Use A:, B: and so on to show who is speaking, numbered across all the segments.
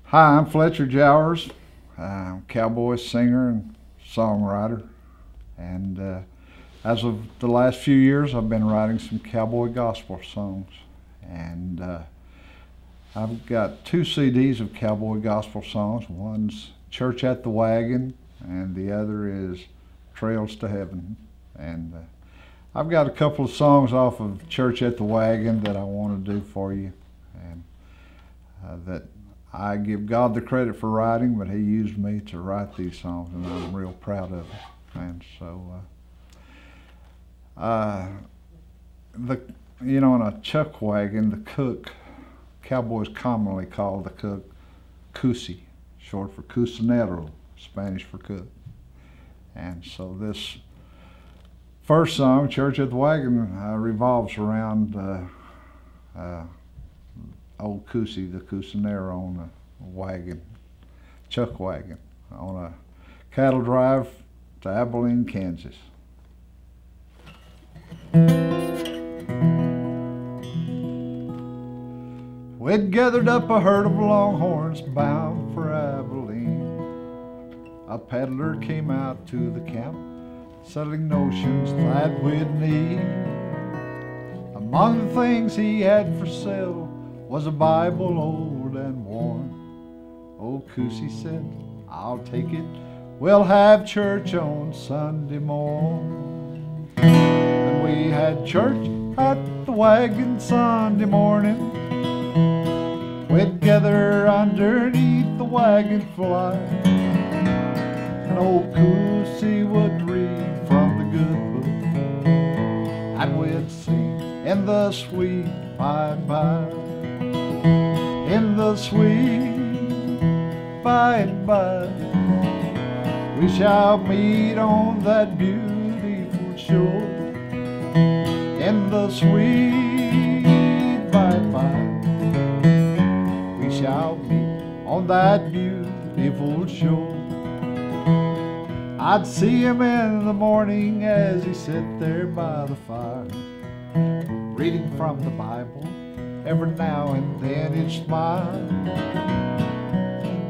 A: Hi, I'm Fletcher Jowers. I'm a cowboy singer and songwriter. And as of the last few years, I've been writing some cowboy gospel songs. And I've got 2 CDs of cowboy gospel songs. One's Church at the Wagon, and the other is Trails to Heaven. And I've got a couple of songs off of Church at the Wagon that I want to do for you. And that I give God the credit for writing, but He used me to write these songs, and I'm real proud of it. And so, in a chuck wagon, the cook, cowboys commonly call the cook cusi, short for cusinero, Spanish for cook. And so this first song, Church at the Wagon, revolves around old Cusi, the cusinero, on a wagon, chuck wagon, on a cattle drive to Abilene, Kansas. We'd gathered up a herd of longhorns bound for Abilene. A peddler came out to the camp, selling notions that we'd need. Among the things he had for sale was a Bible old and worn. Old Cusi said, "I'll take it. We'll have church on Sunday morn." And we had church at the wagon Sunday morning. We'd gather underneath the wagon fly, and old Cusi would read from the good book, and we'd sing in the sweet by and by. In the sweet by and by, we shall meet on that beautiful shore. In the sweet by and by, we shall meet on that beautiful shore. I'd see him in the morning as he sat there by the fire, reading from the Bible. Every now and then he'd smile,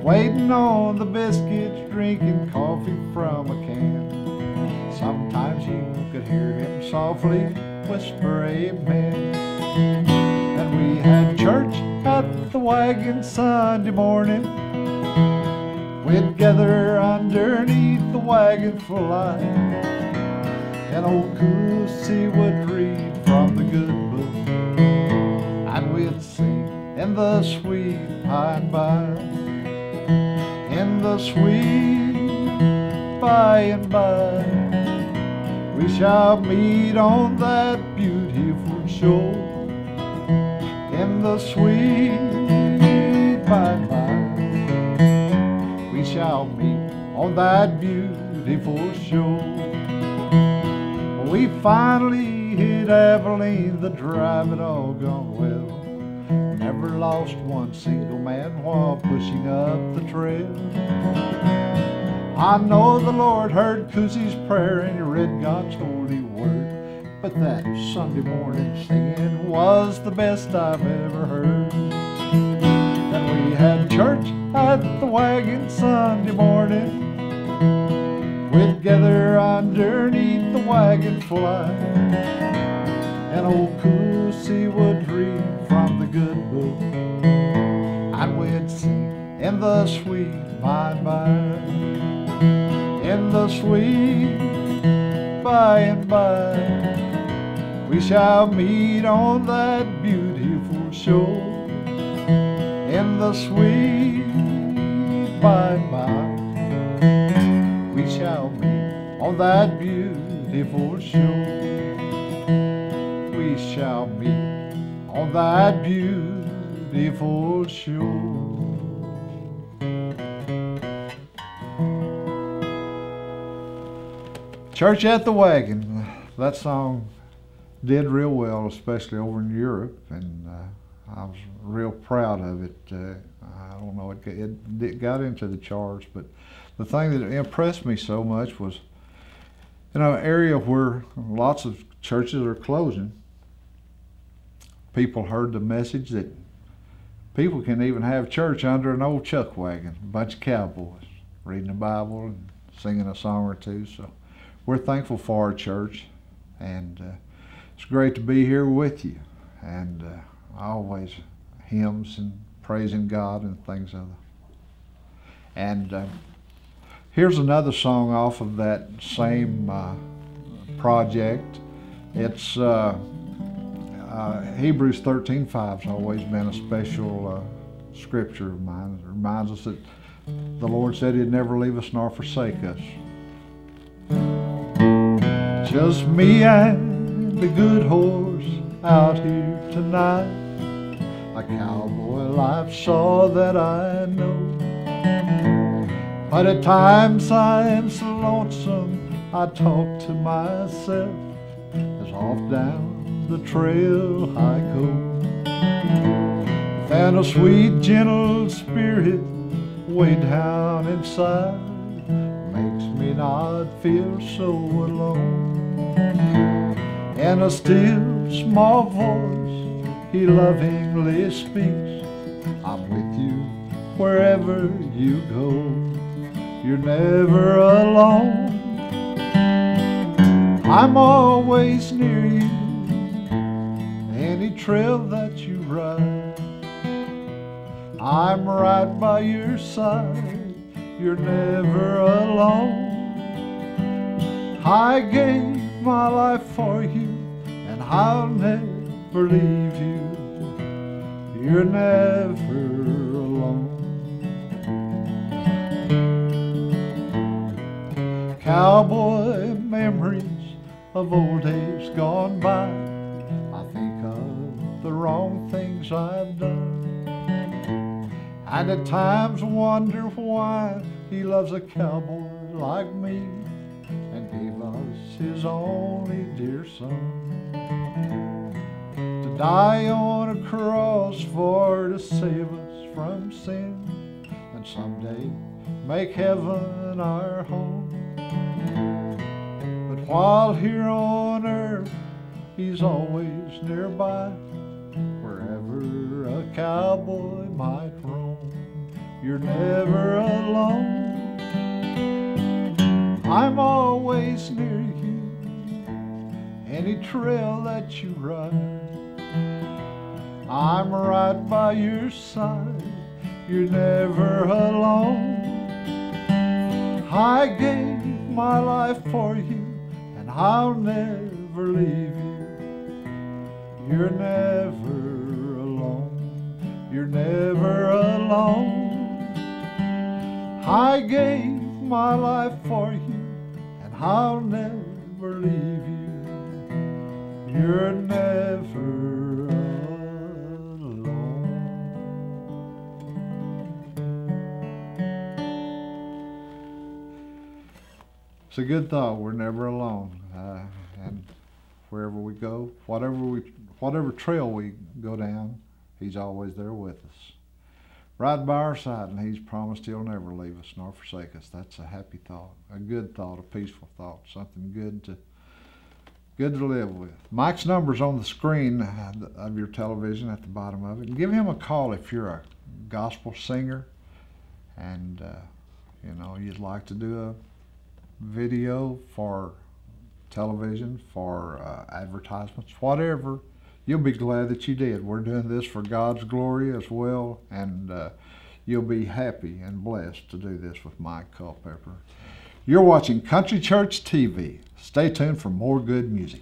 A: waiting on the biscuits, drinking coffee from a can. Sometimes you could hear him softly whisper amen. And we had church at the wagon Sunday morning. We'd gather underneath the wagon fly, and old Cusi would read from the good book, and we'd sing in the sweet by and by. In the sweet by and by, we shall meet on that beautiful shore. In the sweet by and by, we shall meet on that beautiful shore. We finally hit Abilene, the drive had all gone well. Never lost one single man while pushing up the trail. I know the Lord heard Cusi's prayer and he read God's holy word, but that Sunday morning singing was the best I've ever heard. And we had church at the wagon Sunday morning. We'd gather underneath the wagon fly, and old Cusi would read from the good book, and we'd sing in the sweet by and by. In the sweet by and by, we shall meet on that beautiful shore. In the sweet by and by, we shall meet on that beautiful shore. We shall meet on that beautiful shore. Church at the Wagon. That song did real well, especially over in Europe, and I was real proud of it. I don't know, it got into the charts, but the thing that impressed me so much was, an area where lots of churches are closing, people heard the message that People can even have church under an old chuck wagon, a bunch of cowboys reading the Bible and singing a song or two. So we're thankful for our church, and it's great to be here with you. And always hymns and praising God and things of that. And here's another song off of that same project. It's Hebrews 13:5 has always been a special scripture of mine. It reminds us that the Lord said He'd never leave us nor forsake us. Just me and the good horse out here tonight, a cowboy life saw that I know. But at times I am so lonesome, I talk to myself as off down the trail I go. And a sweet gentle spirit way down inside makes me not feel so alone. And a still small voice, He lovingly speaks, I'm with you wherever you go. You're never alone. I'm always near you, any trail that you ride. I'm right by your side. You're never alone. I gave my life for you, and I'll never leave you. You're never alone. Cowboy memories of old days gone by, I think of the wrong things I've done, and at times wonder why He loves a cowboy like me and gave us His only dear son to die on a cross for to save us from sin, and someday make heaven our home. But while here on earth, He's always nearby, wherever a cowboy might roam. You're never alone. I'm always near you, any trail that you ride. I'm right by your side. You're never alone. I gave my life for you, and I'll never leave you. You're never alone. You're never alone. I gave my life for you, and I'll never leave you. You're never alone. It's a good thought. We're never alone, and wherever we go, whatever trail we go down, He's always there with us, right by our side, and He's promised He'll never leave us nor forsake us. That's a happy thought, a good thought, a peaceful thought, something good to live with. Mike's number's on the screen of your television at the bottom of it. And give him a call if you're a gospel singer and you'd like to do a video for television, for advertisements, whatever. You'll be glad that you did. We're doing this for God's glory as well, and you'll be happy and blessed to do this with Mike Culpepper. You're watching Country Church TV. Stay tuned for more good music.